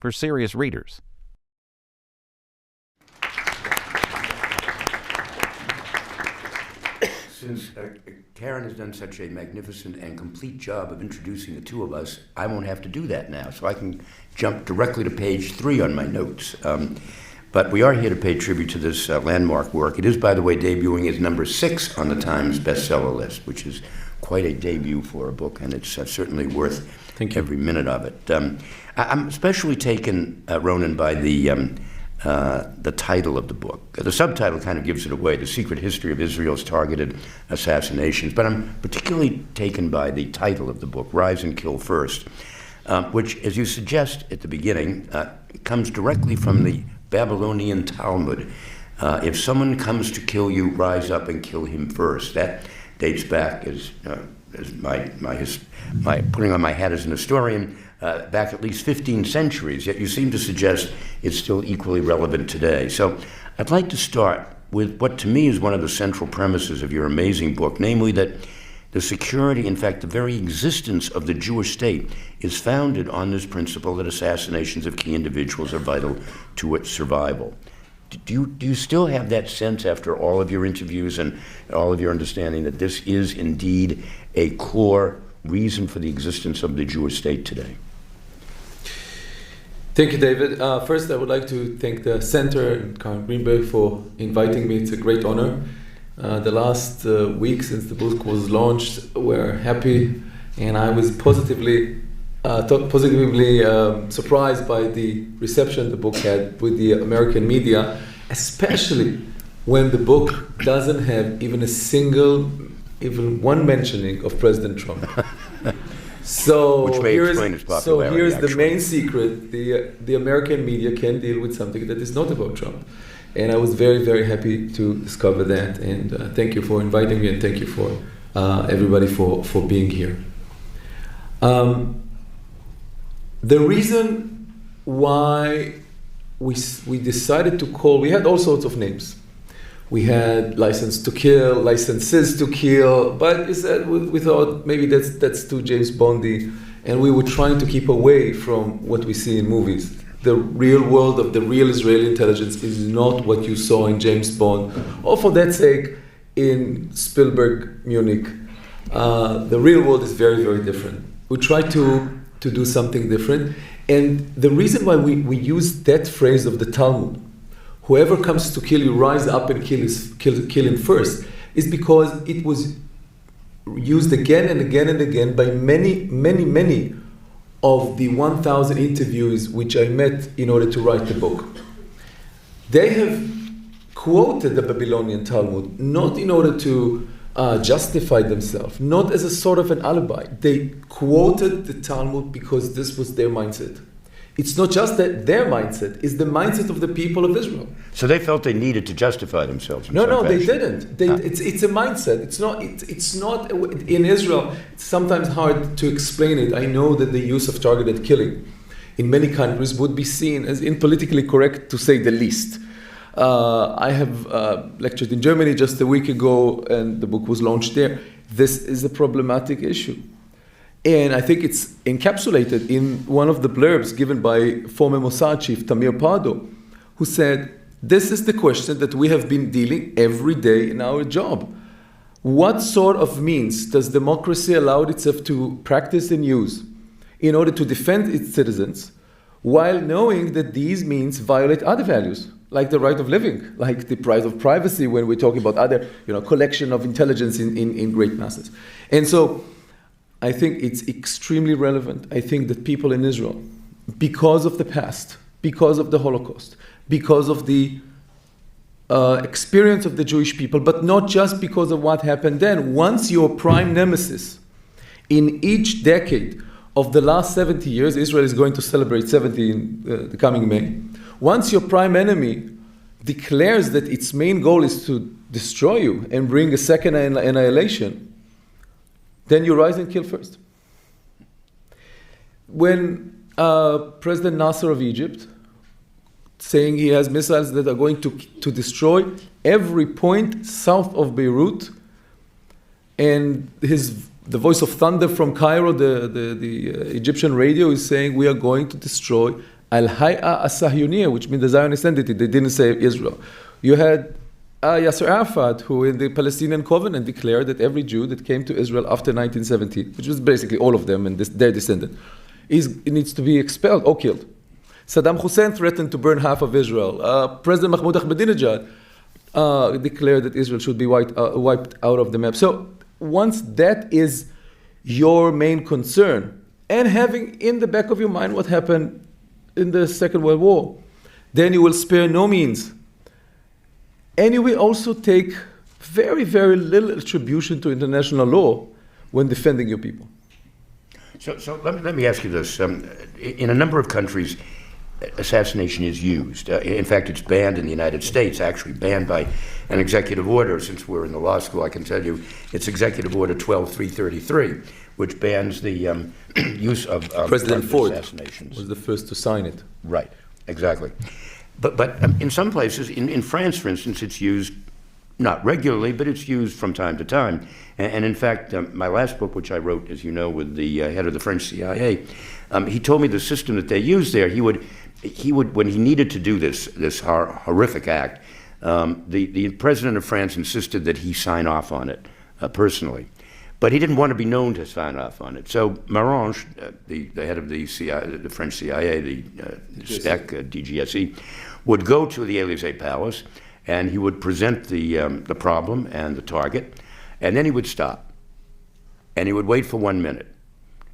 for serious readers. Since Karen has done such a magnificent and complete job of introducing the two of us, I won't have to do that now, so I can jump directly to page 3 on my notes. But we are here to pay tribute to this landmark work. It is, by the way, debuting as number 6 on the Times bestseller list, which is quite a debut for a book, and it's certainly worth every minute of it. I'm especially taken, Ronen, by the title of the book. The subtitle kind of gives it away, The Secret History of Israel's Targeted Assassinations, but I'm particularly taken by the title of the book, Rise and Kill First, which, as you suggest at the beginning, comes directly from the Babylonian Talmud. If someone comes to kill you, rise up and kill him first. That dates back, as my putting on my hat as an historian, back at least 15 centuries, yet you seem to suggest it's still equally relevant today. So I'd like to start with what to me is one of the central premises of your amazing book, namely that the security, in fact, the very existence of the Jewish state is founded on this principle that assassinations of key individuals are vital to its survival. Do you still have that sense after all of your interviews and all of your understanding that this is indeed a core reason for the existence of the Jewish state today? Thank you, David. First, I would like to thank the Center and Karen Greenberg for inviting me. It's a great honor. The last week since the book was launched, we're happy, and I was positively surprised by the reception the book had with the American media, especially when the book doesn't have even one mentioning of President Trump. So which may explain its popularity. So here's the main secret: the American media can deal with something that is not about Trump. And I was very, very happy to discover that. And thank you for inviting me, and thank you for everybody for being here. The reason why we decided to call, we had all sorts of names. We had License to Kill, Licenses to Kill, but we thought maybe that's too James Bondy, and we were trying to keep away from what we see in movies. The real world of the real Israeli intelligence is not what you saw in James Bond, or for that sake, in Spielberg, Munich. The real world is very, very different. We try to do something different. And the reason why we use that phrase of the Talmud, whoever comes to kill you, rise up and kill him first, is because it was used again and again and again by many, many, many of the 1,000 interviewees which I met in order to write the book. They have quoted the Babylonian Talmud not in order to justify themselves, not as a sort of an alibi. They quoted the Talmud because this was their mindset. It's not just that their mindset, it's the mindset of the people of Israel. So they felt they needed to justify themselves. No, they didn't. It's a mindset. It's not in Israel. It's sometimes hard to explain it. I know that the use of targeted killing in many countries would be seen as politically correct, to say the least. I have lectured in Germany just a week ago, and the book was launched there. This is a problematic issue. And I think it's encapsulated in one of the blurbs given by former Mossad chief Tamir Pardo, who said, this is the question that we have been dealing every day in our job. What sort of means does democracy allow itself to practice and use in order to defend its citizens, while knowing that these means violate other values, like the right of living, like the right of privacy when we're talking about other collection of intelligence in great masses. And so I think it's extremely relevant. I think that people in Israel, because of the past, because of the Holocaust, because of the experience of the Jewish people, but not just because of what happened then. Once your prime nemesis in each decade of the last 70 years, Israel is going to celebrate 70 in the coming May. Once your prime enemy declares that its main goal is to destroy you and bring a second annihilation, then you rise and kill first. When President Nasser of Egypt, saying he has missiles that are going to destroy every point south of Beirut, and the voice of thunder from Cairo, the Egyptian radio, is saying we are going to destroy Al-Hay'a as-Sahyuniyya, which means the Zionist entity. They didn't say Israel. You had Yasser Arafat, who in the Palestinian Covenant declared that every Jew that came to Israel after 1917, which was basically all of them and their descendant, needs to be expelled or killed. Saddam Hussein threatened to burn half of Israel. President Mahmoud Ahmadinejad declared that Israel should be wiped out of the map. So once that is your main concern, and having in the back of your mind what happened in the Second World War, then you will spare no means. And you will also take very, very little attribution to international law when defending your people. So let me ask you this. In a number of countries, assassination is used. In fact, it's banned in the United States, actually banned by an executive order. Since we're in the law school, I can tell you it's Executive Order 12333, which bans the use of President Ford assassinations. Was the first to sign it. Right, exactly. But in some places, in France, for instance, it's used not regularly, but it's used from time to time. And in fact, my last book, which I wrote, as you know, with the head of the French CIA, he told me the system that they use there. He would, when he needed to do this horrific act, the president of France insisted that he sign off on it personally. But he didn't want to be known to sign off on it. So Marange, the head of the CIA, the French CIA, the STEC, DGSE, would go to the Élysée Palace, and he would present the problem and the target, and then he would stop, and he would wait for 1 minute.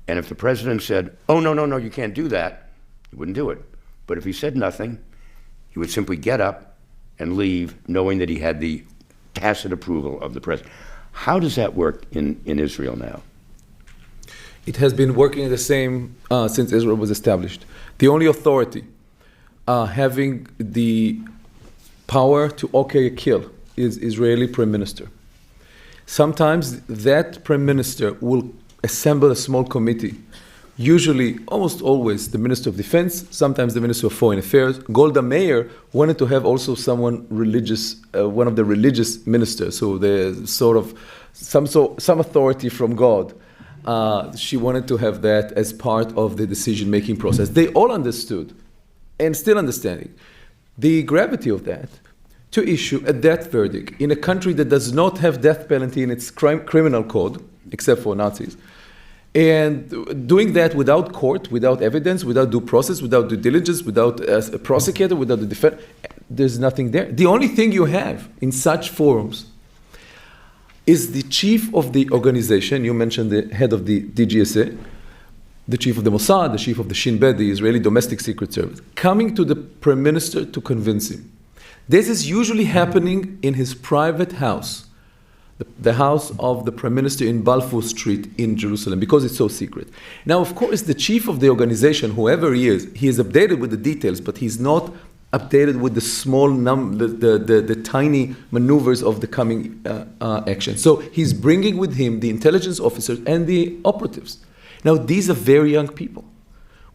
And if the president said, "Oh, no, you can't do that," he wouldn't do it. But if he said nothing, he would simply get up and leave, knowing that he had the tacit approval of the president. How does that work in Israel now? It has been working the same since Israel was established. The only authority having the power to okay a kill is Israeli Prime Minister. Sometimes that Prime Minister will assemble a small committee, usually, almost always, the Minister of Defense, sometimes the Minister of Foreign Affairs. Golda Meir wanted to have also someone religious, one of the religious ministers, so there's sort of some authority from God. She wanted to have that as part of the decision-making process. They all understood, and still understanding, the gravity of that, to issue a death verdict in a country that does not have death penalty in its criminal code, except for Nazis, and doing that without court, without evidence, without due process, without due diligence, without a prosecutor, without the defense, there's nothing there. The only thing you have in such forums is the chief of the organization. You mentioned the head of the DGSA, the chief of the Mossad, the chief of the Shin Bet, the Israeli Domestic Secret Service, coming to the Prime Minister to convince him. This is usually happening in his private house, the house of the Prime Minister in Balfour Street in Jerusalem, because it's so secret. Now, of course, the chief of the organization, whoever he is updated with the details, but he's not updated with the small the tiny maneuvers of the coming action. So he's bringing with him the intelligence officers and the operatives. Now, these are very young people.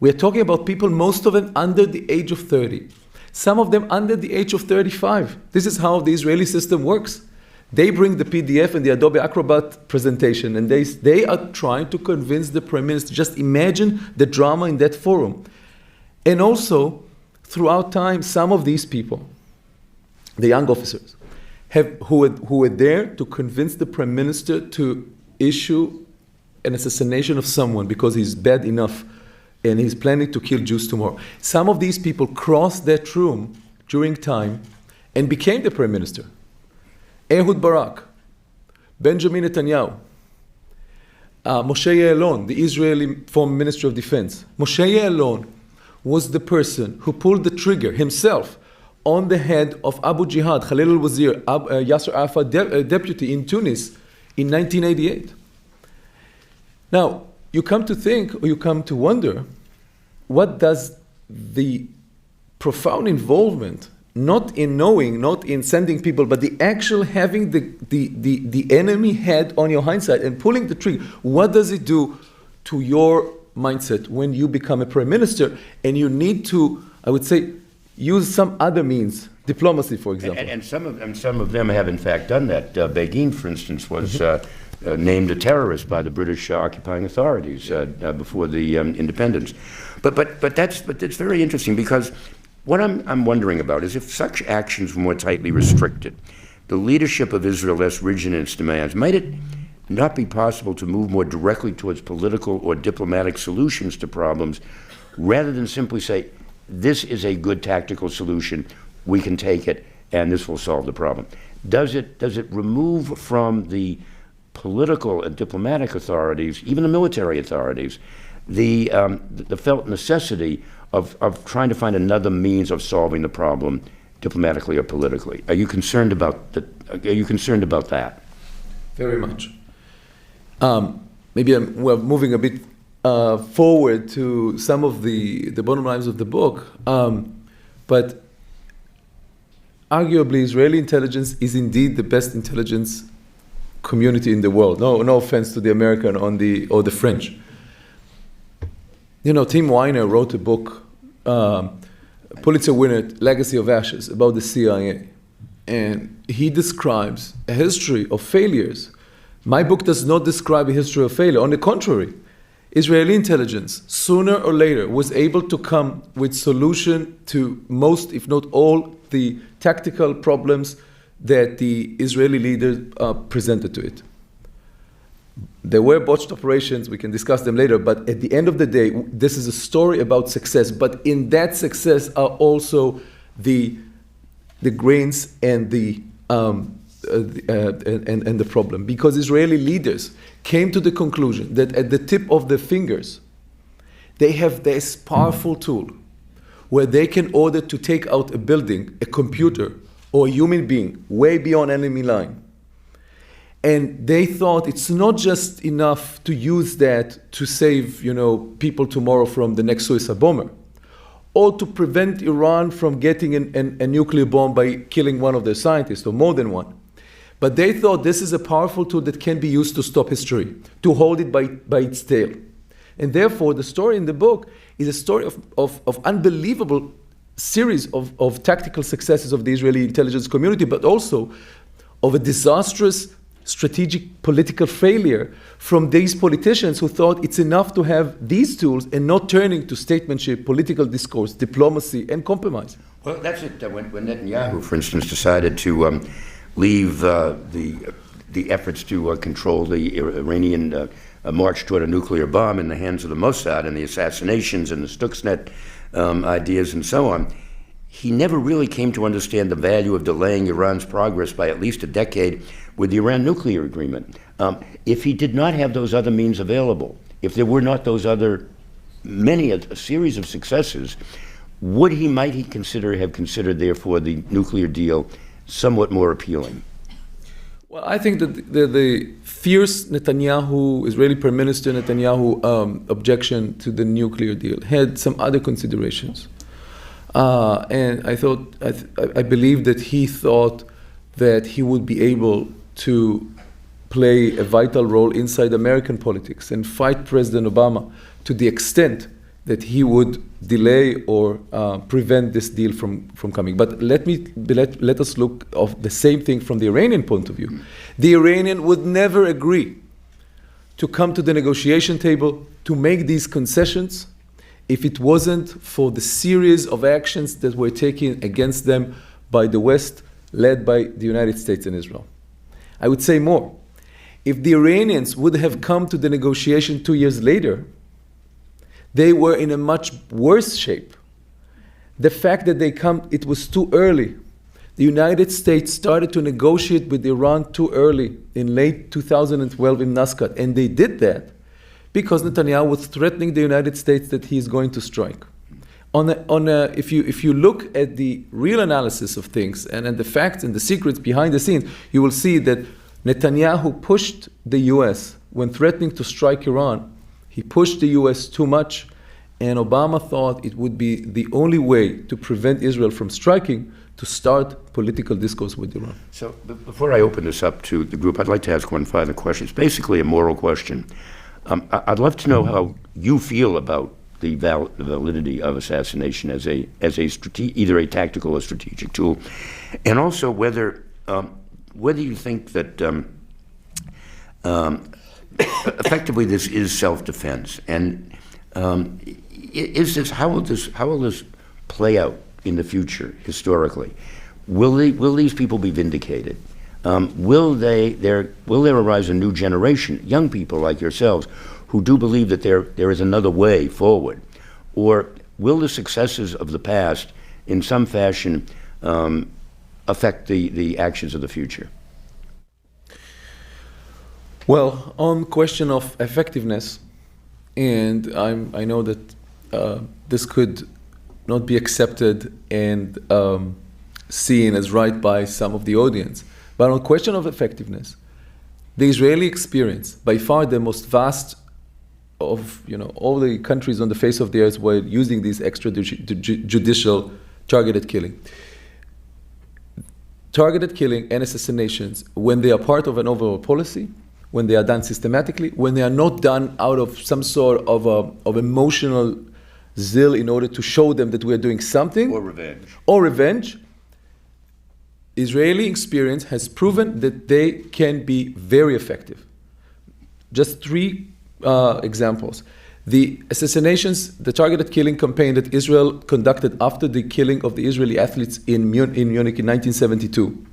We are talking about people, most of them under the age of 30. Some of them under the age of 35. This is how the Israeli system works. They bring the PDF and the Adobe Acrobat presentation, and they are trying to convince the Prime Minister. Just imagine the drama in that forum. And also, throughout time, some of these people, the young officers, who were there to convince the Prime Minister to issue an assassination of someone because he's bad enough and he's planning to kill Jews tomorrow. Some of these people crossed that room during time and became the Prime Minister. Ehud Barak, Benjamin Netanyahu, Moshe Ya'alon, the Israeli former Minister of Defense. Moshe Ya'alon was the person who pulled the trigger himself on the head of Abu Jihad, Khalil al-Wazir, Yasser Arafat deputy in Tunis in 1988. Now, you come to think, or you come to wonder, what does the profound involvement, not in knowing, not in sending people, but the actual having the enemy head on your hindsight and pulling the trigger, what does it do to your mindset when you become a Prime Minister and you need to, I would say, use some other means, diplomacy, for example? And some of them have in fact done that. Begin, for instance, was named a terrorist by the British occupying authorities before the independence. But that's very interesting, because what I'm wondering about is, if such actions were more tightly restricted, the leadership of Israel less rigid in its demands, might it not be possible to move more directly towards political or diplomatic solutions to problems, rather than simply say, this is a good tactical solution, we can take it, and this will solve the problem? Does it remove from the political and diplomatic authorities, even the military authorities, the felt necessity of trying to find another means of solving the problem, diplomatically or politically? Are you concerned about that? Very much. Maybe we're moving a bit forward to some of the bottom lines of the book, but arguably Israeli intelligence is indeed the best intelligence community in the world. No offense to the American or the French. Tim Weiner wrote a book, Pulitzer winner, Legacy of Ashes, about the CIA. And he describes a history of failures. My book does not describe a history of failure. On the contrary, Israeli intelligence, sooner or later, was able to come with solution to most, if not all, the tactical problems that the Israeli leaders presented to it. There were botched operations, we can discuss them later, but at the end of the day, this is a story about success. But in that success are also the grains and the problem. Because Israeli leaders came to the conclusion that at the tip of their fingers, they have this powerful tool where they can order to take out a building, a computer, or a human being way beyond enemy line. And they thought it's not just enough to use that to save, people tomorrow from the next suicide bomber, or to prevent Iran from getting a nuclear bomb by killing one of their scientists, or more than one. But they thought this is a powerful tool that can be used to stop history, to hold it by its tail. And therefore, the story in the book is a story of unbelievable series of tactical successes of the Israeli intelligence community, but also of a disastrous strategic political failure from these politicians who thought it's enough to have these tools and not turning to statesmanship, political discourse, diplomacy, and compromise. Well, that's it. When Netanyahu, for instance, decided to leave the efforts to control the Iranian march toward a nuclear bomb in the hands of the Mossad, and the assassinations and the Stuxnet ideas and so on, he never really came to understand the value of delaying Iran's progress by at least a decade with the Iran nuclear agreement. If he did not have those other means available, if there were not those other a series of successes, might he have considered, therefore, the nuclear deal somewhat more appealing? Well, I think that the fierce Netanyahu, Israeli Prime Minister Netanyahu, objection to the nuclear deal had some other considerations. And I believe that he thought that he would be able to play a vital role inside American politics and fight President Obama to the extent that he would delay or prevent this deal from coming. But let us look at the same thing from the Iranian point of view. The Iranian would never agree to come to the negotiation table to make these concessions if it wasn't for the series of actions that were taken against them by the West, led by the United States and Israel. I would say more. If the Iranians would have come to the negotiation 2 years later, they were in a much worse shape. The fact that it was too early. The United States started to negotiate with Iran too early in late 2012 in Muscat, and they did that because Netanyahu was threatening the United States that he is going to strike. If you look at the real analysis of things and the facts and the secrets behind the scenes, you will see that Netanyahu pushed the U.S. when threatening to strike Iran. He pushed the U.S. too much, and Obama thought it would be the only way to prevent Israel from striking to start political discourse with Iran. So before I open this up to the group, I'd like to ask one final question. It's basically a moral question. I'd love to know how you feel about the validity of assassination as either a tactical or strategic tool, and also whether you think that effectively this is self-defense. And how will this play out in the future historically? Will these people be vindicated? Will there arise a new generation, young people like yourselves, who do believe that there is another way forward? Or will the successes of the past in some fashion affect the actions of the future? Well, on question of effectiveness, and I know that this could not be accepted and seen as right by some of the audience, but on question of effectiveness, the Israeli experience, by far the most vast of all the countries on the face of the earth, were using these extrajudicial targeted killing. Targeted killing and assassinations, when they are part of an overall policy, when they are done systematically, when they are not done out of some sort of emotional zeal in order to show them that we are doing something. Or revenge. Israeli experience has proven that they can be very effective. Just three examples. The assassinations, the targeted killing campaign that Israel conducted after the killing of the Israeli athletes in Munich in 1972.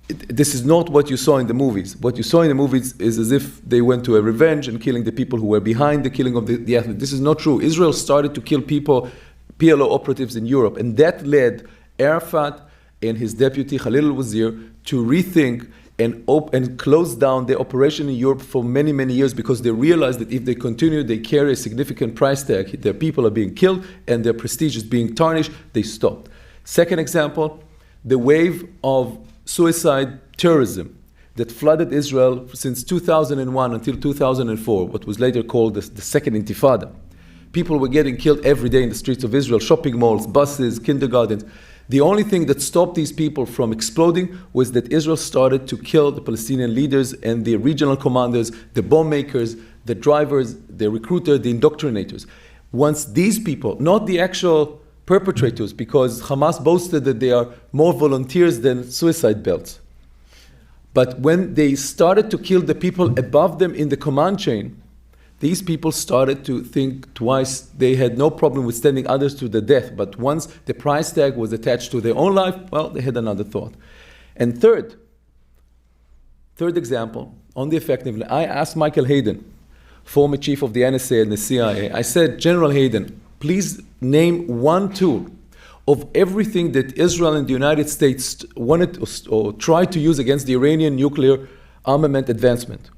This is not what you saw in the movies. What you saw in the movies is as if they went to a revenge and killing the people who were behind the killing of the athletes. This is not true. Israel started to kill people, PLO operatives in Europe, and that led Arafat and his deputy Khalil al-Wazir to rethink and close down the operation in Europe for many, many years, because they realized that if they continue, they carry a significant price tag. Their people are being killed and their prestige is being tarnished. They stopped. Second example, the wave of suicide terrorism that flooded Israel since 2001 until 2004, what was later called the Second Intifada. People were getting killed every day in the streets of Israel, shopping malls, buses, kindergartens. The only thing that stopped these people from exploding was that Israel started to kill the Palestinian leaders and the regional commanders, the bomb makers, the drivers, the recruiters, the indoctrinators. Once these people, not the actual perpetrators, because Hamas boasted that they are more volunteers than suicide belts. But when they started to kill the people above them in the command chain, these people started to think twice. They had no problem with sending others to the death, but once the price tag was attached to their own life, well, they had another thought. And third example, on the effectiveness, I asked Michael Hayden, former chief of the NSA and the CIA, I said, General Hayden, please name one tool of everything that Israel and the United States wanted or tried to use against the Iranian nuclear armament advancement.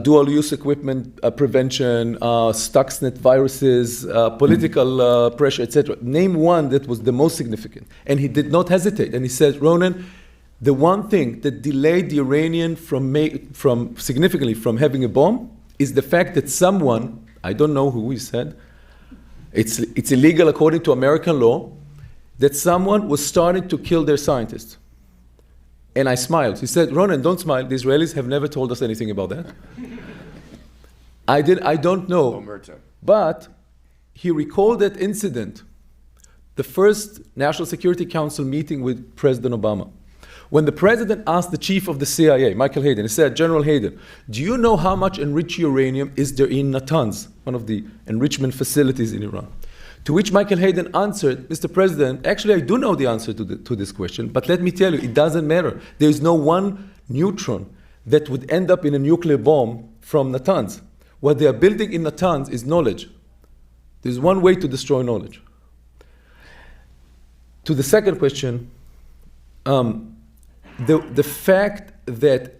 Dual-use equipment prevention, Stuxnet viruses, political pressure, etc. Name one that was the most significant. And he did not hesitate. And he said, Ronen, the one thing that delayed the Iranian from significantly from having a bomb is the fact that someone, I don't know who he said, it's illegal according to American law, that someone was starting to kill their scientists. And I smiled. He said, Ronen, don't smile. The Israelis have never told us anything about that. I don't know. Omerta. But he recalled that incident, the first National Security Council meeting with President Obama. When the president asked the chief of the CIA, Michael Hayden, he said, General Hayden, do you know how much enriched uranium is there in Natanz, one of the enrichment facilities in Iran? To which Michael Hayden answered, Mr. President, actually I do know the answer to this question, but let me tell you, it doesn't matter. There is no one neutron that would end up in a nuclear bomb from Natanz. What they are building in Natanz is knowledge. There's one way to destroy knowledge. To the second question, the fact that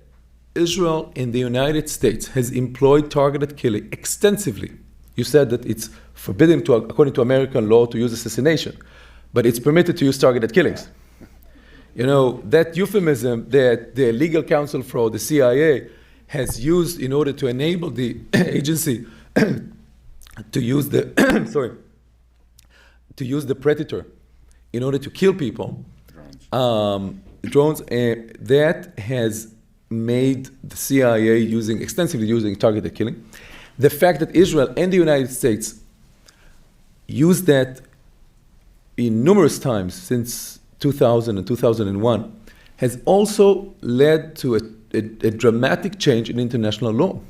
Israel and the United States has employed targeted killing extensively. You said that it's forbidden, according to American law, to use assassination, but it's permitted to use targeted killings. You know, that euphemism that the legal counsel for the CIA has used in order to enable the agency to use the to use the predator in order to kill people, drones, that has made the CIA extensively using targeted killing. The fact that Israel and the United States used that in numerous times since 2000 and 2001 has also led to a a dramatic change in international law.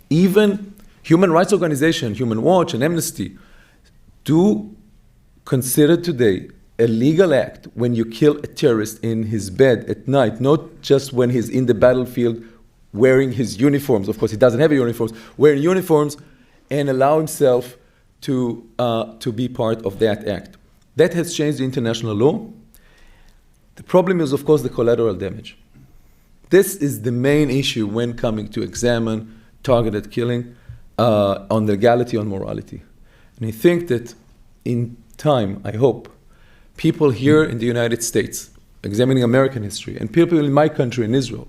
Even human rights organizations, Human Watch and Amnesty, do consider today a legal act when you kill a terrorist in his bed at night, not just when he's in the battlefield wearing his uniforms. Of course, he doesn't have uniforms, wearing uniforms, and allow himself to be part of that act. That has changed the international law. The problem is, of course, the collateral damage. This is the main issue when coming to examine targeted killing on legality, on morality. And I think that in time, I hope, people here in the United States, examining American history, and people in my country, in Israel,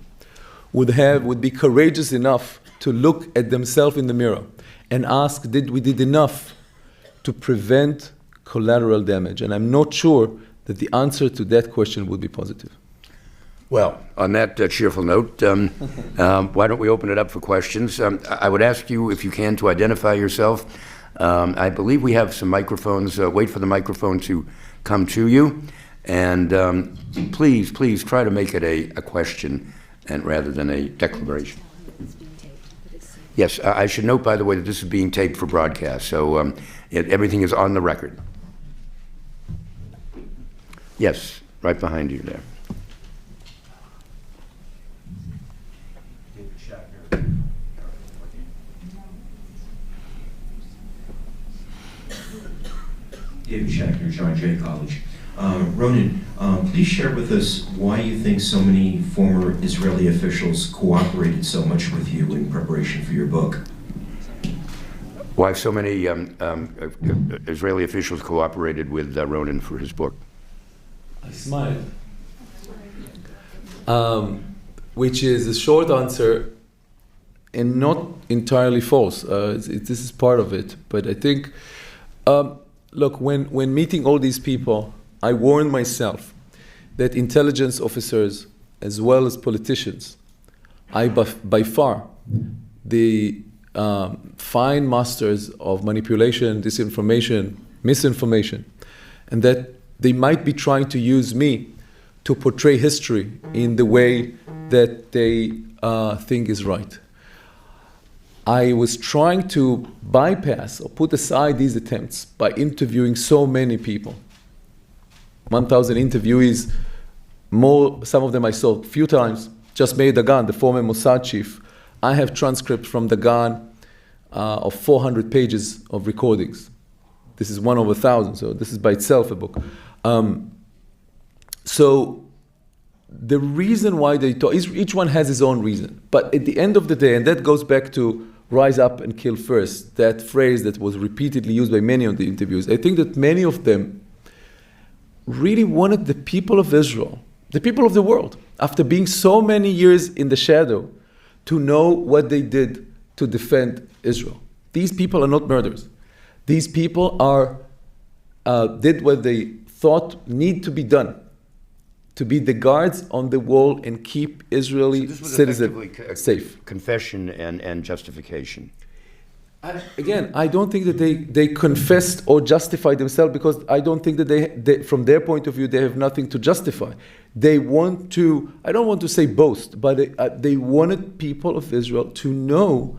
would be courageous enough to look at themselves in the mirror and ask, did we did enough to prevent collateral damage? And I'm not sure that the answer to that question would be positive. Well, on that cheerful note, why don't we open it up for questions? I would ask you, if you can, to identify yourself. I believe we have some microphones. Wait for the microphone to come to you. And please try to make it a question and rather than a declaration. Yes, I should note, by the way, that this is being taped for broadcast, so everything is on the record. Yes, right behind you there. David Shackner, John Jay College. Ronen, please share with us why you think so many former Israeli officials cooperated so much with you in preparation for your book. Why so many Israeli officials cooperated with Ronen for his book? I smiled. Which is a short answer and not entirely false. This is part of it. But I think, look, when meeting all these people, I warned myself that intelligence officers, as well as politicians, by far the fine masters of manipulation, disinformation, misinformation, and that they might be trying to use me to portray history in the way that they think is right. I was trying to bypass or put aside these attempts by interviewing so many people. 1,000 interviewees, some of them I saw a few times. Just Meir Dagan, the former Mossad chief. I have transcripts from Dagan of 400 pages of recordings. This is one of 1,000, so this is by itself a book. So the reason why they talk, each one has his own reason. But at the end of the day, and that goes back to rise up and kill first, that phrase that was repeatedly used by many of the interviews, I think that many of them really wanted the people of Israel, the people of the world, after being so many years in the shadow, to know what they did to defend Israel. These people are not murderers. These people did what they thought need to be done, to be the guards on the wall and keep Israeli citizens safe. Confession and justification. Again, I don't think that they confessed or justified themselves, because I don't think that they, from their point of view, they have nothing to justify. They want to, I don't want to say boast, but they wanted people of Israel to know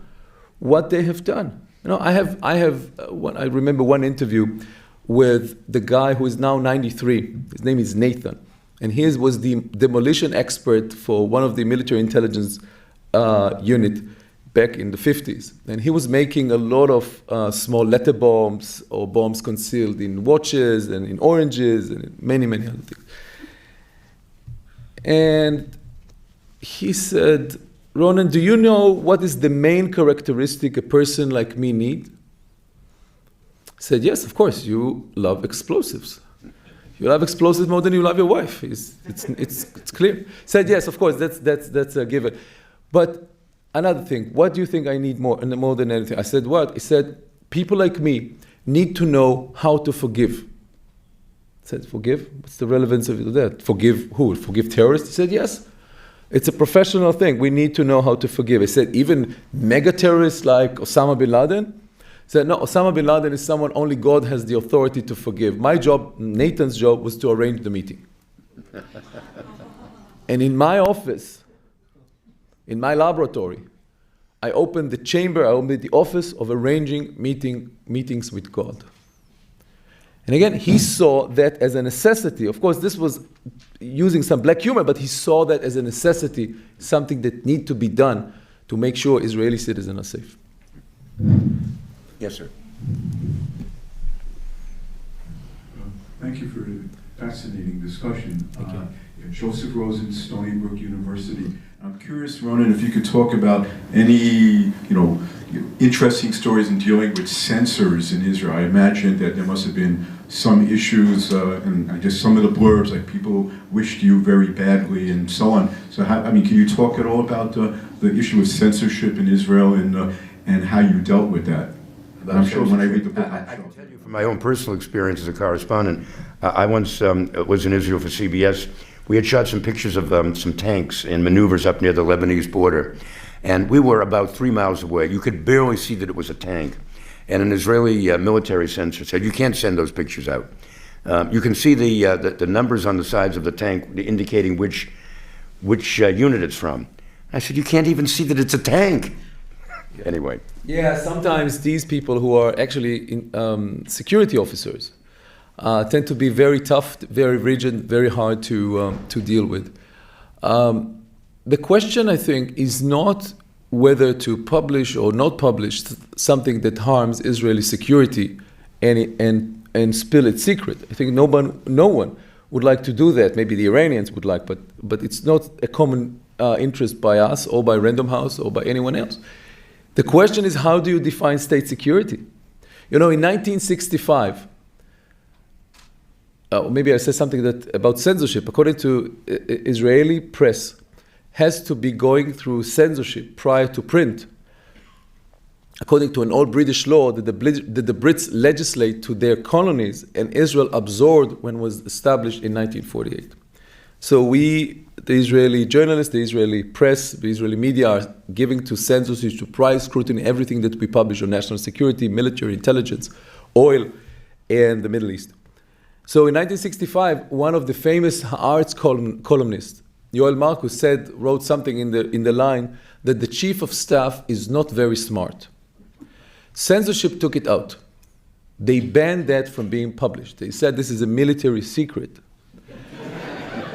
what they have done. You know, I remember one interview with the guy who is now 93. His name is Nathan. And he was the demolition expert for one of the military intelligence unit back in the 50s. And he was making a lot of small letter bombs or bombs concealed in watches and in oranges and in many, many other things. And he said, Ronen, do you know what is the main characteristic a person like me need? I said, yes, of course, you love explosives. You love explosives more than you love your wife. It's clear. Said, yes, of course, that's a given. But another thing, what do you think I need more than anything? I said, what? He said, people like me need to know how to forgive. I said, forgive? What's the relevance of that? Forgive who? Forgive terrorists? He said, yes. It's a professional thing. We need to know how to forgive. I said, even mega terrorists like Osama bin Laden? He said, no, Osama bin Laden is someone only God has the authority to forgive. My job, Nathan's job, was to arrange the meeting. And in my office, in my laboratory. I opened the chamber, I opened the office of arranging meetings with God. And again, he saw that as a necessity. Of course, this was using some black humor, but he saw that as a necessity, something that need to be done to make sure Israeli citizens are safe. Yes, sir. Thank you for a fascinating discussion. Thank you. Joseph Rosen, Stony Brook University. I'm curious, Ronen, if you could talk about any, interesting stories in dealing with censors in Israel. I imagine that there must have been some issues, and I guess some of the blurbs, like people wished you very badly and so on. So, can you talk at all about the issue of censorship in Israel and how you dealt with that? I'm sure when I read the book, I can tell you from my own personal experience as a correspondent, I once was in Israel for CBS. We had shot some pictures of some tanks in maneuvers up near the Lebanese border. And we were about 3 miles away. You could barely see that it was a tank. And an Israeli military censor said, you can't send those pictures out. You can see the numbers on the sides of the tank indicating which unit it's from. I said, you can't even see that it's a tank. Anyway. Yeah, sometimes these people who are actually security officers tend to be very tough, very rigid, very hard to deal with. The question, I think, is not whether to publish or not publish something that harms Israeli security and spill its secret. I think no one would like to do that. Maybe the Iranians would like, but it's not a common interest by us or by Random House or by anyone else. The question is, how do you define state security? In 1965, maybe I said something about censorship. According to Israeli press, has to be going through censorship prior to print, according to an old British law that the Brits legislate to their colonies and Israel absorbed when it was established in 1948. So the Israeli journalists, the Israeli press, the Israeli media are giving to censorship, to price scrutiny, everything that we publish on national security, military intelligence, oil, and the Middle East. So in 1965, one of the famous Haaretz columnists, Yoel Marcus, wrote something in the line that the chief of staff is not very smart. Censorship took it out. They banned that from being published. They said this is a military secret.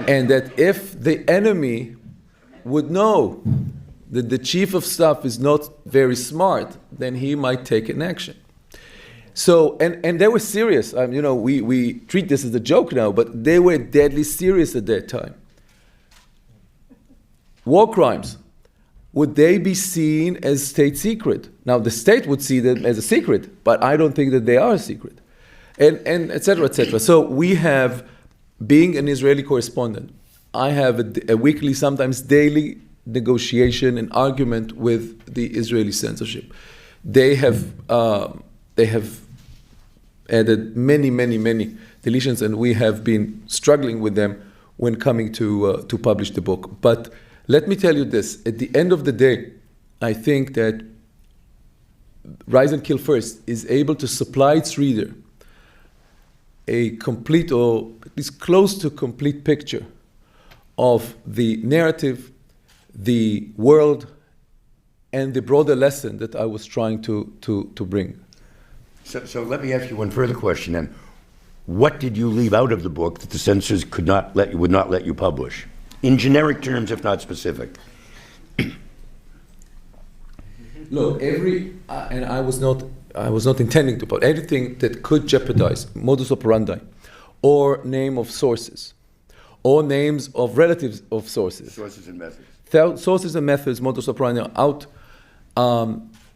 And that if the enemy would know that the chief of staff is not very smart, then he might take an action. So, and they were serious. We treat this as a joke now, but they were deadly serious at that time. War crimes, would they be seen as state secret? Now, the state would see them as a secret, but I don't think that they are a secret. And et cetera, et cetera. So we have, being an Israeli correspondent, I have a weekly, sometimes daily negotiation and argument with the Israeli censorship. They have added many deletions, and we have been struggling with them when coming to publish the book. But let me tell you this, at the end of the day, I think that Rise and Kill First is able to supply its reader a complete, or at least close to complete picture of the narrative, the world, and the broader lesson that I was trying to bring. So let me ask you one further question then. What did you leave out of the book that the censors would not let you publish? In generic terms, if not specific. Look, and I was not intending to put anything that could jeopardize modus operandi, or name of sources, or names of relatives of sources. Sources and methods. Sources and methods, modus operandi are out.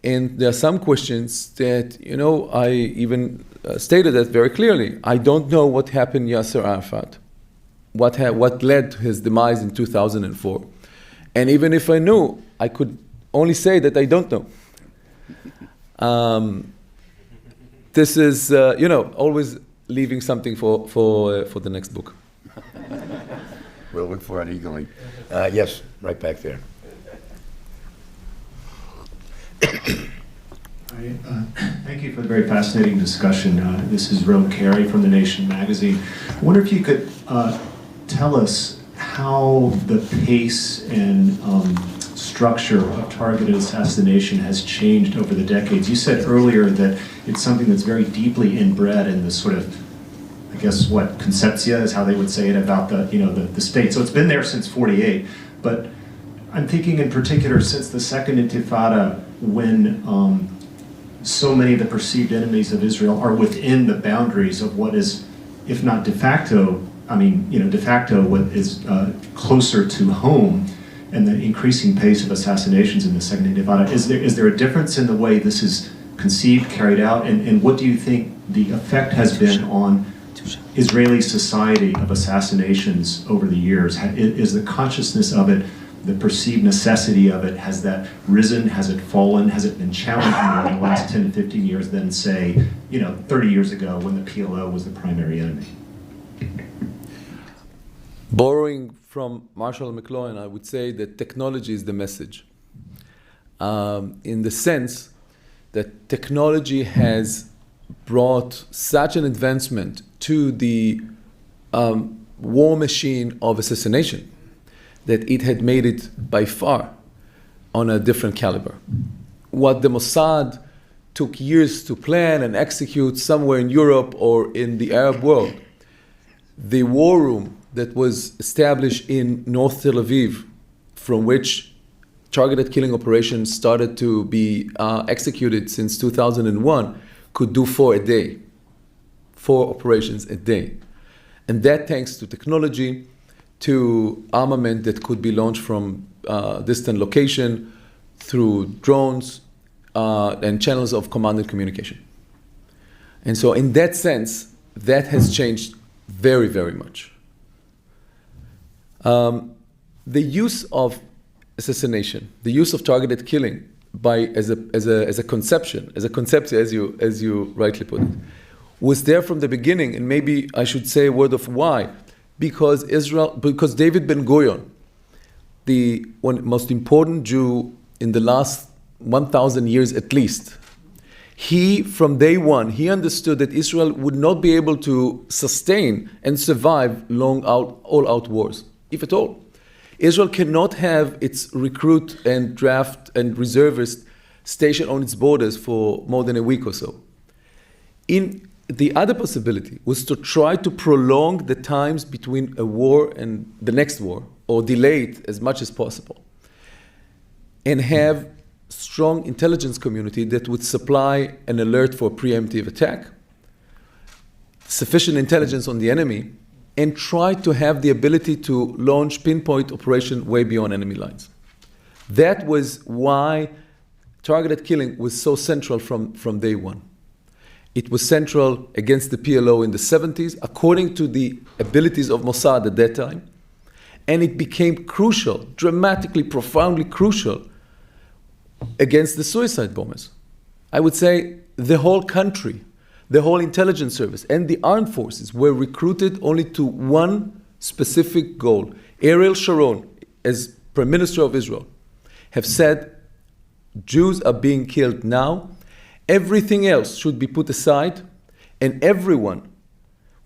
And there are some questions that, I even stated that very clearly. I don't know what happened to Yasser Arafat, what led to his demise in 2004. And even if I knew, I could only say that I don't know. This is, always leaving something for the next book. We'll look for it eagerly. Yes, right back there. Thank you for the very fascinating discussion. This is Ro Carey from The Nation magazine. I wonder if you could tell us how the pace and structure of targeted assassination has changed over the decades. You said earlier that it's something that's very deeply inbred in the sort of, I guess what, conceptia is how they would say it about the state. So it's been there since 48, but I'm thinking in particular since the Second Intifada, when so many of the perceived enemies of Israel are within the boundaries of what is, if not de facto, de facto what is closer to home, and the increasing pace of assassinations in the Second Intifada. Is there a difference in the way this is conceived, carried out, and what do you think the effect has been on Israeli society of assassinations over the years? Is the consciousness of it, the perceived necessity of it, has that risen, has it fallen, has it been challenged more in the last 10 to 15 years than, say, 30 years ago when the PLO was the primary enemy? Borrowing from Marshall McLuhan, I would say that technology is the message. In the sense that technology has brought such an advancement to the war machine of assassination that it had made it by far on a different caliber. What the Mossad took years to plan and execute somewhere in Europe or in the Arab world, the war room that was established in North Tel Aviv, from which targeted killing operations started to be executed since 2001, could do 4 a day, 4 operations a day. And that thanks to technology, to armament that could be launched from distant location, through drones, and channels of command and communication. And so in that sense, that has changed very, very much. The use of assassination, the use of targeted killing as a conception, as you rightly put it, was there from the beginning, and maybe I should say a word of why. Because David Ben-Gurion, the most important Jew in the last 1,000 years at least, he, from day one, he understood that Israel would not be able to sustain and survive all-out wars, if at all. Israel cannot have its recruit and draft and reservist stationed on its borders for more than a week or so. The other possibility was to try to prolong the times between a war and the next war, or delay it as much as possible, and have strong intelligence community that would supply an alert for a preemptive attack, sufficient intelligence on the enemy, and try to have the ability to launch pinpoint operation way beyond enemy lines. That was why targeted killing was so central from day one. It was central against the PLO in the 70s, according to the abilities of Mossad at that time. And it became crucial, dramatically, profoundly crucial, against the suicide bombers. I would say the whole country, the whole intelligence service, and the armed forces were recruited only to one specific goal. Ariel Sharon, as Prime Minister of Israel, have said, Jews are being killed now. Everything else should be put aside, and everyone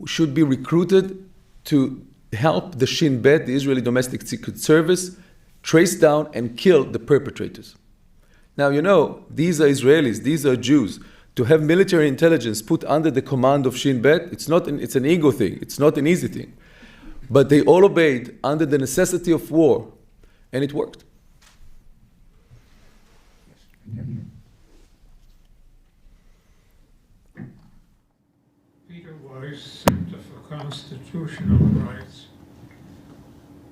should be recruited to help the Shin Bet, the Israeli Domestic Secret Service, trace down and kill the perpetrators. Now, these are Israelis, these are Jews. To have military intelligence put under the command of Shin Bet, it's an ego thing, it's not an easy thing. But they all obeyed under the necessity of war, and it worked. Center for Constitutional Rights.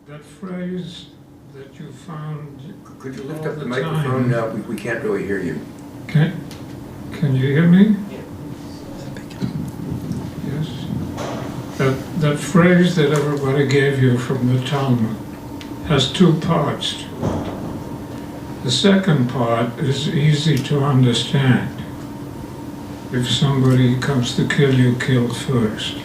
That phrase that you found. Could you lift up the microphone? No, we can't really hear you. Can you hear me? Yes. That phrase that everybody gave you from the Talmud has 2 parts to it. The second part is easy to understand. If somebody comes to kill you, kill first.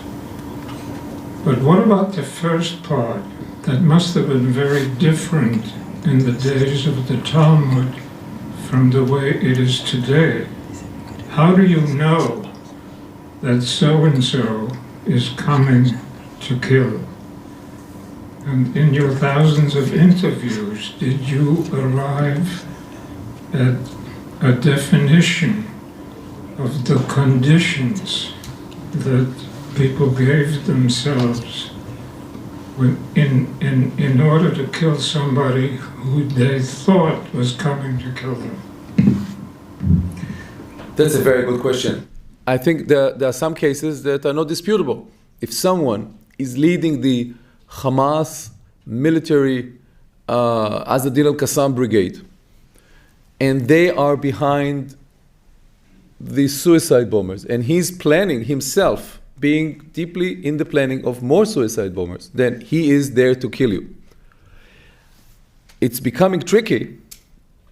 But what about the first part? That must have been very different in the days of the Talmud from the way it is today. How do you know that so-and-so is coming to kill? And in your thousands of interviews, did you arrive at a definition of the conditions that people gave themselves in order to kill somebody who they thought was coming to kill them? That's a very good question. I think there are some cases that are not disputable. If someone is leading the Hamas military Azadin al-Qassam brigade, and they are behind the suicide bombers, and he's planning himself, being deeply in the planning of more suicide bombers, then he is there to kill you. It's becoming tricky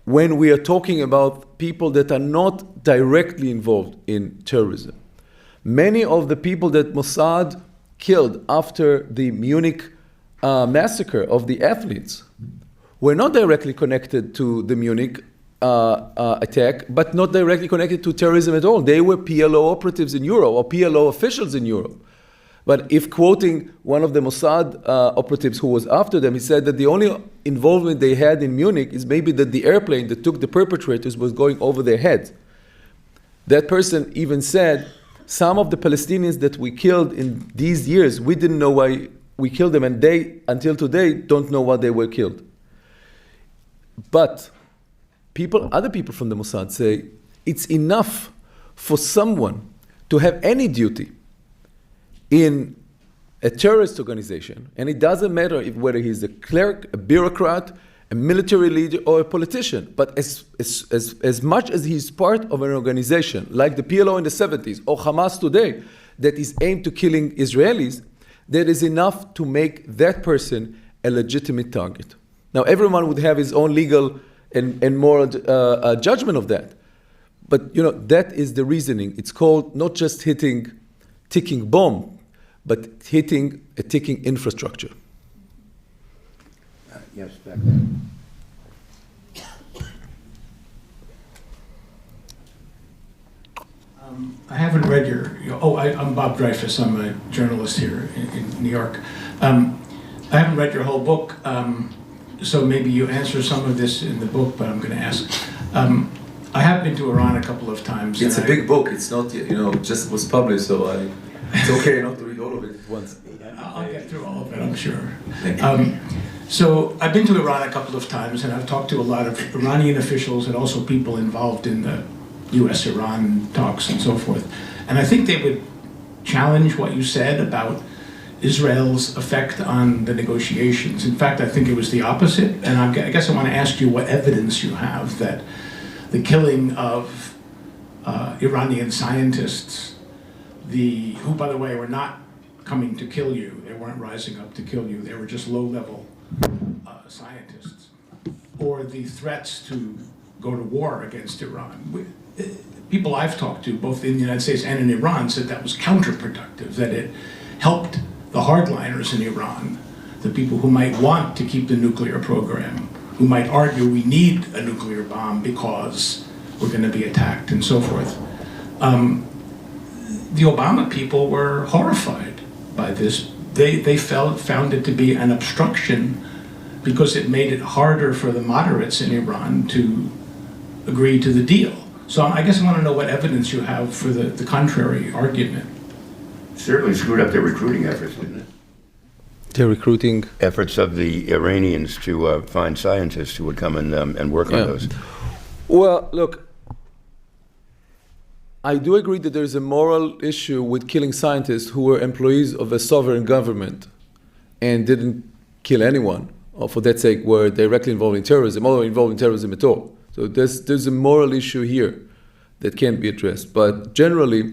when we are talking about people that are not directly involved in terrorism. Many of the people that Mossad killed after the Munich massacre of the athletes were not directly connected to the Munich attack, but not directly connected to terrorism at all. They were PLO operatives in Europe or PLO officials in Europe. But if quoting one of the Mossad operatives who was after them, he said that the only involvement they had in Munich is maybe that the airplane that took the perpetrators was going over their heads. That person even said, some of the Palestinians that we killed in these years, we didn't know why we killed them, and they, until today, don't know why they were killed. But other people from the Mossad say, it's enough for someone to have any duty in a terrorist organization, and it doesn't matter whether he's a clerk, a bureaucrat, a military leader, or a politician, but as much as he's part of an organization like the PLO in the 70s or Hamas today that is aimed to killing Israelis, that is enough to make that person a legitimate target. Now, everyone would have his own legal and moral judgment of that, but that is the reasoning. It's called not just hitting ticking bomb, but hitting a ticking infrastructure. Yes, back there. I haven't read I'm Bob Dreyfus. I'm a journalist here in New York. I haven't read your whole book, so maybe you answer some of this in the book, but I'm going to ask. I have been to Iran a couple of times. It's a big book. It's not, just was published, so it's okay not to read all of it at once. I'll get through all of it, I'm sure. So I've been to Iran a couple of times, and I've talked to a lot of Iranian officials and also people involved in the U.S.-Iran talks and so forth. And I think they would challenge what you said about Israel's effect on the negotiations. In fact, I think it was the opposite. And I guess I want to ask you what evidence you have that the killing of Iranian scientists, who, by the way, were not coming to kill you. They weren't rising up to kill you. They were just low-level scientists. Or the threats to go to war against Iran. People I've talked to, both in the United States and in Iran, said that was counterproductive, that it helped the hardliners in Iran, the people who might want to keep the nuclear program, who might argue we need a nuclear bomb because we're going to be attacked and so forth. The Obama people were horrified by this. They found it to be an obstruction because it made it harder for the moderates in Iran to agree to the deal. So I guess I want to know what evidence you have for the contrary argument. Certainly screwed up their recruiting efforts, didn't it? Their recruiting efforts of the Iranians to find scientists who would come and work on those. Well, look, I do agree that there's a moral issue with killing scientists who were employees of a sovereign government and didn't kill anyone, or for that sake were directly involved in terrorism, or involved in terrorism at all. So there's a moral issue here that can't be addressed. But generally,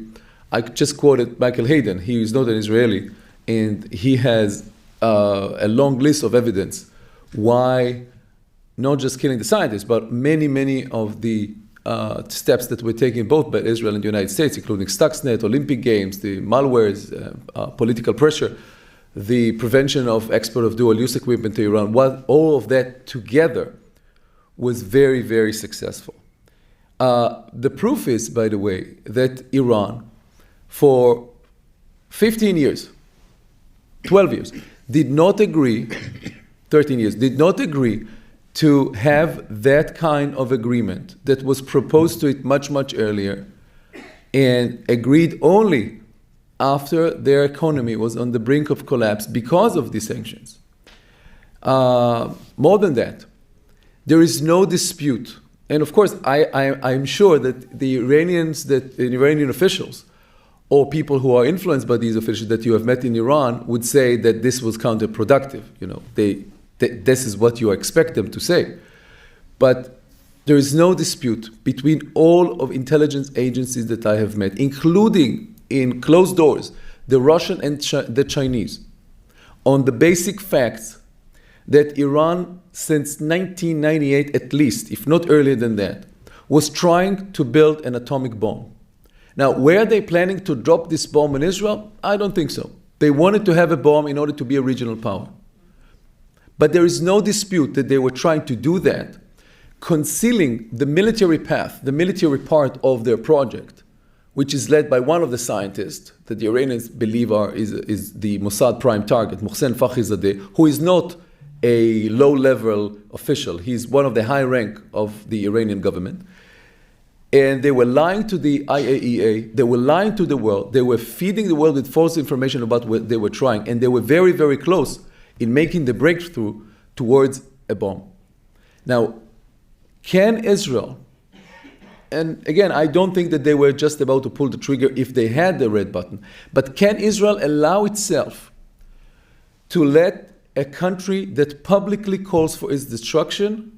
I just quoted Michael Hayden. He is not an Israeli, and he has a long list of evidence why not just killing the scientists, but many of the steps that were taken both by Israel and the United States, including Stuxnet, Olympic Games, the malwares, political pressure, the prevention of export of dual-use equipment to Iran, all of that together was very, very successful. The proof is, by the way, that Iran, for 15 years, 12 years, did not agree, 13 years, did not agree to have that kind of agreement that was proposed to it much, much earlier, and agreed only after their economy was on the brink of collapse because of these sanctions. More than that, there is no dispute. And of course, I'm sure that the Iranian officials or people who are influenced by these officials that you have met in Iran would say that this was counterproductive. This is what you expect them to say. But there is no dispute between all of intelligence agencies that I have met, including in closed doors, the Russian and the Chinese, on the basic facts that Iran, since 1998 at least, if not earlier than that, was trying to build an atomic bomb. Now, were they planning to drop this bomb in Israel? I don't think so. They wanted to have a bomb in order to be a regional power. But there is no dispute that they were trying to do that, concealing the military path, the military part of their project, which is led by one of the scientists that the Iranians believe is the Mossad prime target, Mohsen Fakhrizadeh, who is not a low-level official. He's one of the high rank of the Iranian government. And they were lying to the IAEA, they were lying to the world, they were feeding the world with false information about what they were trying, and they were very, very close in making the breakthrough towards a bomb. Now, can Israel, and again, I don't think that they were just about to pull the trigger if they had the red button, but can Israel allow itself to let a country that publicly calls for its destruction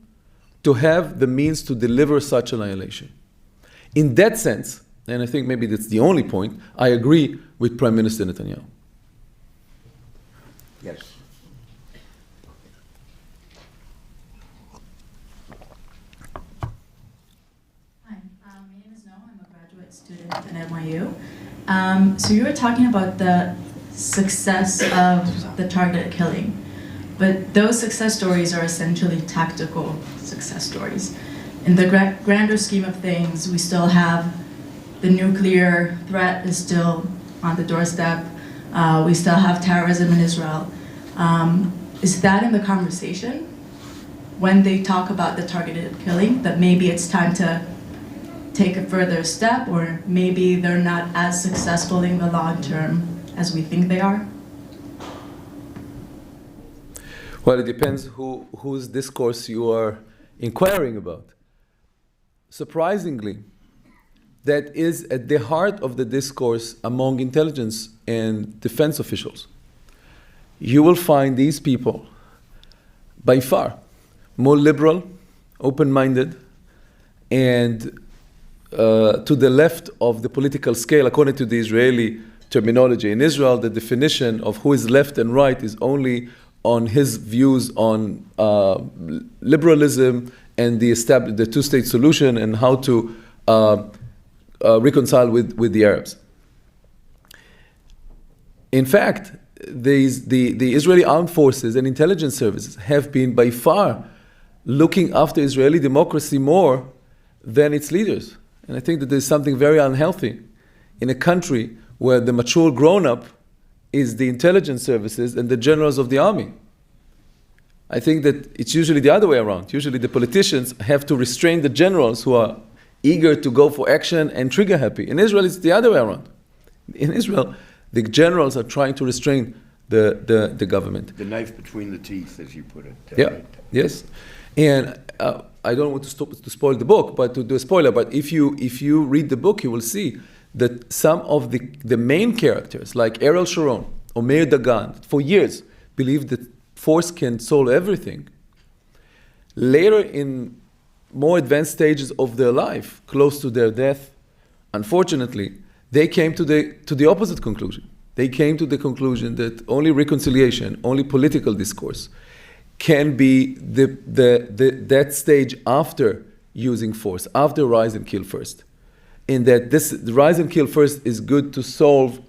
to have the means to deliver such annihilation? In that sense, and I think maybe that's the only point, I agree with Prime Minister Netanyahu. Yes. Hi, my name is Noah. I'm a graduate student at NYU. So you were talking about the success of the targeted killing, but those success stories are essentially tactical success stories. In the grander scheme of things, we still have the nuclear threat is still on the doorstep. We still have terrorism in Israel. Is that in the conversation when they talk about the targeted killing, that maybe it's time to take a further step, or maybe they're not as successful in the long term as we think they are? Well, it depends whose discourse you are inquiring about. Surprisingly, that is at the heart of the discourse among intelligence and defense officials. You will find these people, by far, more liberal, open-minded, and to the left of the political scale, according to the Israeli terminology. In Israel, the definition of who is left and right is only on his views on liberalism and the two-state solution and how to reconcile with the Arabs. In fact, the Israeli armed forces and intelligence services have been by far looking after Israeli democracy more than its leaders. And I think that there's something very unhealthy in a country where the mature grown-up is the intelligence services and the generals of the army. I think that it's usually the other way around. Usually the politicians have to restrain the generals who are eager to go for action and trigger happy. In Israel, it's the other way around. In Israel, the generals are trying to restrain the government. The knife between the teeth, as you put it. Yeah, yes. And I don't want to spoil the book, but to do a spoiler, but if you read the book, you will see that some of the main characters, like Ariel Sharon or Meir Dagan, for years believed that force can solve everything. Later, in more advanced stages of their life, close to their death, unfortunately, they came to the opposite conclusion. They came to the conclusion that only reconciliation, only political discourse can be that stage after using force, after rise and kill first. In that the rise and kill first is good to solve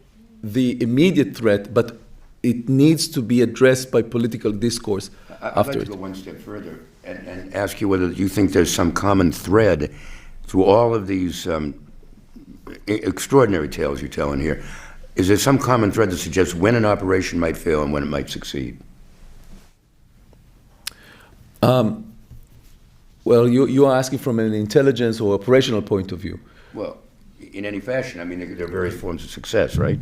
the immediate threat, but it needs to be addressed by political discourse I'd after like to it. go one step further and ask you whether you think there's some common thread through all of these extraordinary tales you're telling here Is there some common thread that suggests when an operation might fail and when it might succeed? Well, you are asking from an intelligence or operational point of view. Well, in any fashion, I mean, there are various forms of success, right?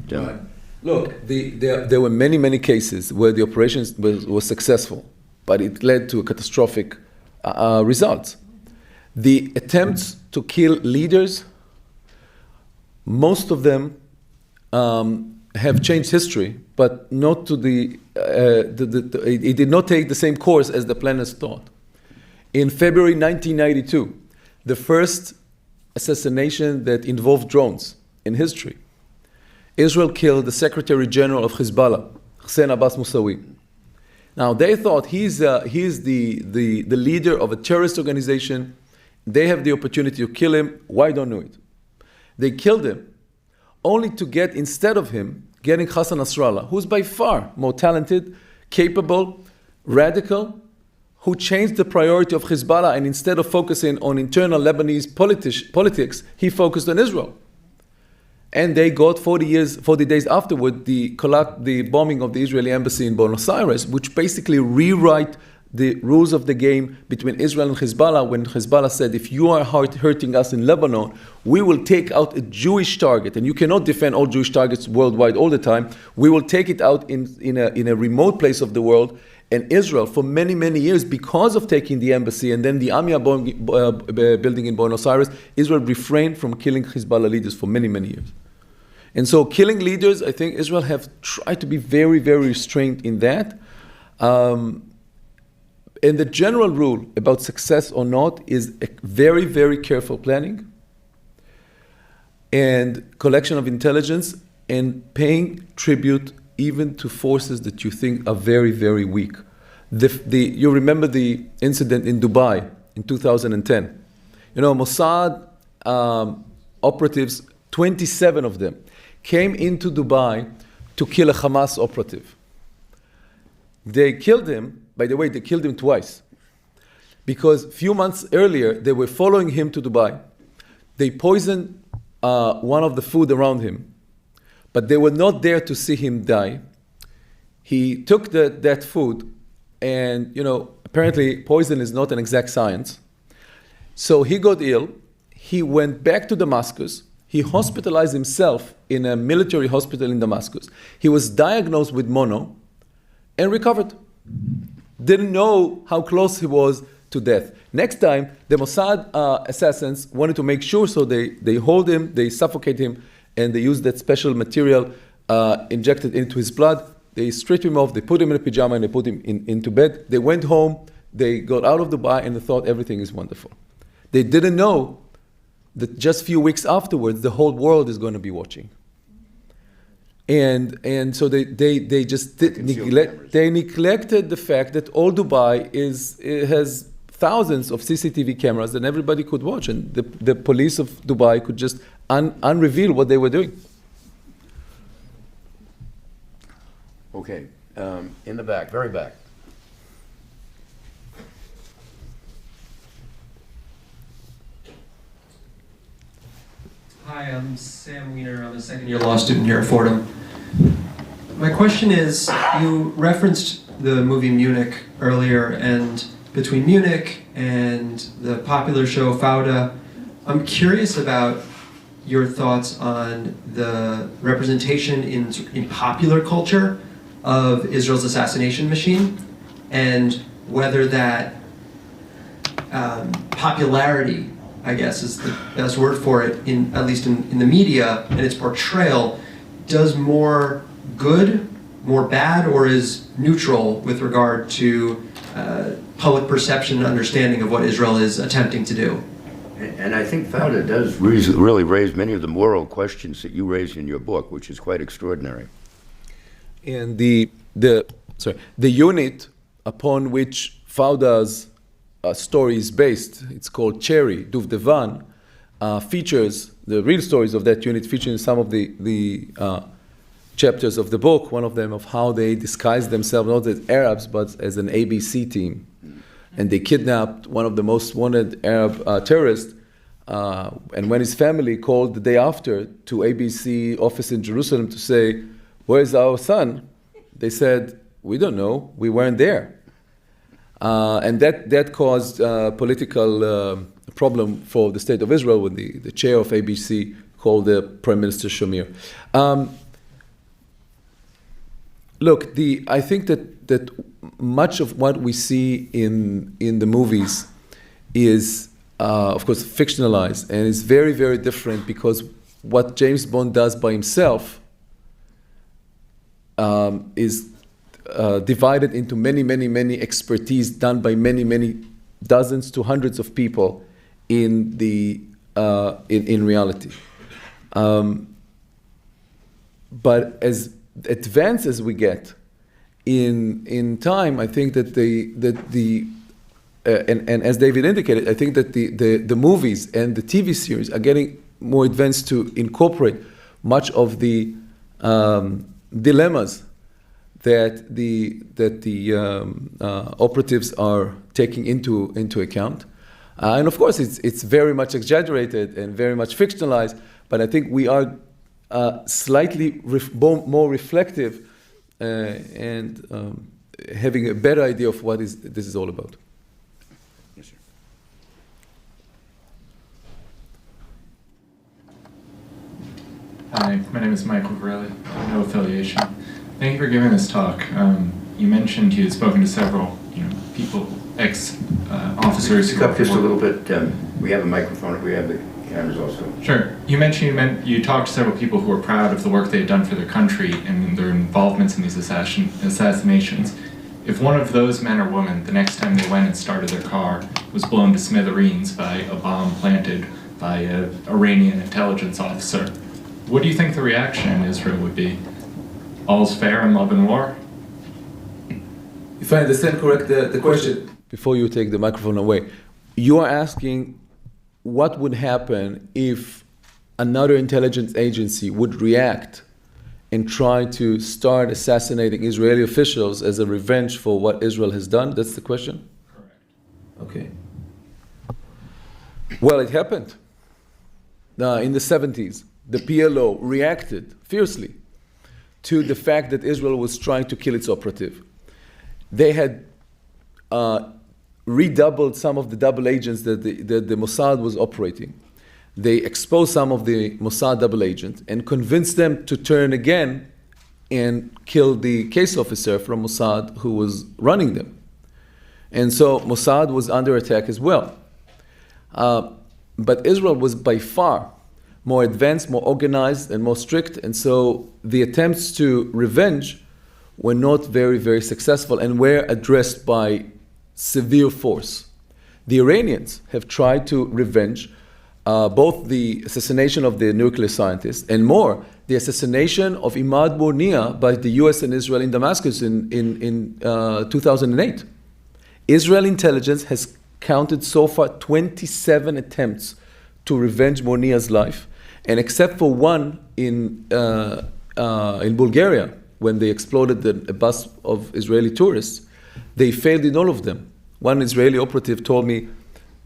Look, there were many, many cases where the operations was successful, but it led to a catastrophic results. The attempts to kill leaders, most of them have changed history, but not to it did not take the same course as the planners thought. In February 1992, the first assassination that involved drones in history, Israel killed the Secretary General of Hezbollah, Hussein Abbas Musawi. Now, they thought he's the leader of a terrorist organization. They have the opportunity to kill him. Why don't do it? They killed him, only to get, instead of him, getting Hassan Nasrallah, who's by far more talented, capable, radical, who changed the priority of Hezbollah, and instead of focusing on internal Lebanese politics, he focused on Israel. And they got 40 days afterward, the bombing of the Israeli embassy in Buenos Aires, which basically rewrite the rules of the game between Israel and Hezbollah, when Hezbollah said, if you are hurting us in Lebanon, we will take out a Jewish target, and you cannot defend all Jewish targets worldwide all the time. We will take it out in a remote place of the world. And Israel, for many, many years, because of taking the embassy and then the Amia building in Buenos Aires, Israel refrained from killing Hezbollah leaders for many, many years. And so killing leaders, I think Israel have tried to be very, very restrained in that. And the general rule about success or not is a very, very careful planning and collection of intelligence and paying tribute even to forces that you think are very, very weak. You remember the incident in Dubai in 2010. You know, Mossad operatives, 27 of them, came into Dubai to kill a Hamas operative. They killed him. By the way, they killed him twice. Because a few months earlier, they were following him to Dubai. They poisoned one of the food around him. But they were not there to see him die. He took that food, and apparently poison is not an exact science. So he got ill. He went back to Damascus. He hospitalized himself in a military hospital in Damascus. He was diagnosed with mono and recovered. Didn't know how close he was to death. Next time, the Mossad assassins wanted to make sure, so they hold him, they suffocate him, and they use that special material injected into his blood. They strip him off, they put him in a pajama, and they put him into bed. They went home, they got out of Dubai, and they thought everything is wonderful. They didn't know that just a few weeks afterwards, the whole world is going to be watching. And so they neglected the fact that all Dubai has thousands of CCTV cameras, and everybody could watch, and the police of Dubai could just unreveal what they were doing. Okay, in the back, very back. Hi, I'm Sam Wiener. I'm a second-year law student here at Fordham. My question is, you referenced the movie Munich earlier, and between Munich and the popular show Fauda, I'm curious about your thoughts on the representation in popular culture of Israel's assassination machine, and whether that popularity, I guess is the best word for it, at least in the media and its portrayal, does more good, more bad, or is neutral with regard to public perception and understanding of what Israel is attempting to do. And I think Fauda does really raise many of the moral questions that you raise in your book, which is quite extraordinary. And the unit upon which Fauda's story is based, it's called Cherry, Duvdevan, features the real stories of that unit, featuring some of the chapters of the book, one of them of how they disguised themselves not as Arabs but as an ABC team. And they kidnapped one of the most wanted Arab terrorists And when his family called the day after to ABC office in Jerusalem to say, "Where's our son?" they said, "We don't know. We weren't there." And that caused political problem for the state of Israel when the chair of ABC called the Prime Minister Shamir. Look, I think that much of what we see in the movies is, of course, fictionalized, and it's very, very different because what James Bond does by himself is divided into many expertise done by many dozens to hundreds of people in reality. But as advanced as we get in time, I think that and as David indicated, I think that the movies and the TV series are getting more advanced to incorporate much of the dilemmas that the operatives are taking into account. And of course, it's very much exaggerated and very much fictionalized, but I think we are slightly more reflective and having a better idea of what this is all about. Yes, sir. Hi, my name is Michael Varelli, no affiliation. Thank you for giving this talk. You mentioned you had spoken to several people, ex-officers. Speak up just a little bit. We have a microphone. We have the cameras also. Sure. You mentioned you talked to several people who were proud of the work they had done for their country and their involvements in these assassinations. If one of those men or women, the next time they went and started their car, was blown to smithereens by a bomb planted by an Iranian intelligence officer, what do you think the reaction in Israel would be? All's fair in love and war? If I understand correct the question, before you take the microphone away, you are asking what would happen if another intelligence agency would react and try to start assassinating Israeli officials as a revenge for what Israel has done? That's the question? Correct. Okay. Well, it happened. In the 70s, the PLO reacted fiercely to the fact that Israel was trying to kill its operative. They had redoubled some of the double agents that the Mossad was operating. They exposed some of the Mossad double agents and convinced them to turn again and kill the case officer from Mossad who was running them. And so Mossad was under attack as well. But Israel was by far more advanced, more organized, and more strict. And so the attempts to revenge were not very, very successful and were addressed by severe force. The Iranians have tried to revenge both the assassination of the nuclear scientist and more, the assassination of Imad Murnia by the US and Israel in Damascus in 2008. Israel intelligence has counted so far 27 attempts to revenge Murnia's life. And except for one in Bulgaria, when they exploded a bus of Israeli tourists, they failed in all of them. One Israeli operative told me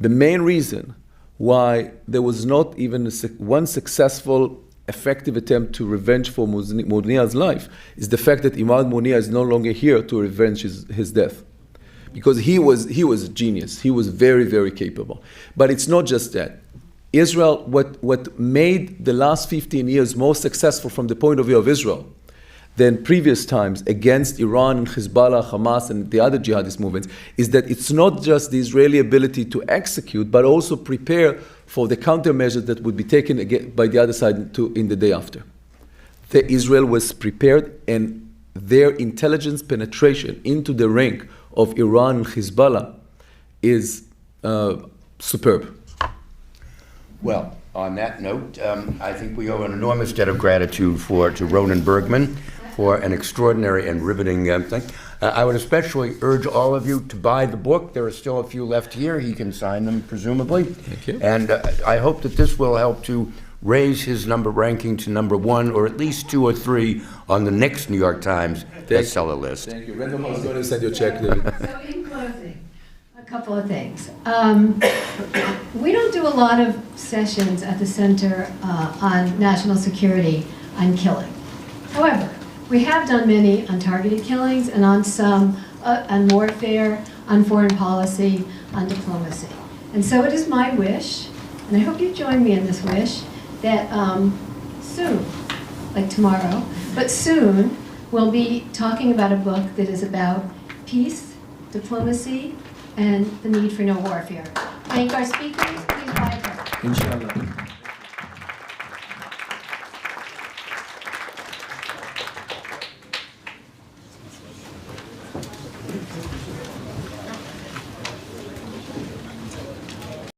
the main reason why there was not even one successful, effective attempt to revenge for Murnia's life is the fact that Imad Murnia is no longer here to revenge his death. Because he was a genius. He was very, very capable. But it's not just that. Israel, what made the last 15 years more successful from the point of view of Israel than previous times against Iran and Hezbollah, Hamas, and the other jihadist movements is that it's not just the Israeli ability to execute, but also prepare for the countermeasures that would be taken again by the other side in the day after. Israel was prepared, and their intelligence penetration into the rank of Iran and Hezbollah is superb. Well, on that note, I think we owe an enormous debt of gratitude to Ronen Bergman for an extraordinary and riveting thing. I would especially urge all of you to buy the book. There are still a few left here. He can sign them, presumably. Thank you. And I hope that this will help to raise his ranking to number 1 or at least 2 or 3 on the next New York Times bestseller list. Thank you. Random is going to send you a check, David. So in closing, a couple of things. We don't do a lot of sessions at the Center on National Security on killing. However, we have done many on targeted killings and on some on warfare, on foreign policy, on diplomacy. And so it is my wish, and I hope you join me in this wish, that soon, like tomorrow, but soon, we'll be talking about a book that is about peace, diplomacy, and the need for no warfare. Thank our speakers. Please rise. Inshallah.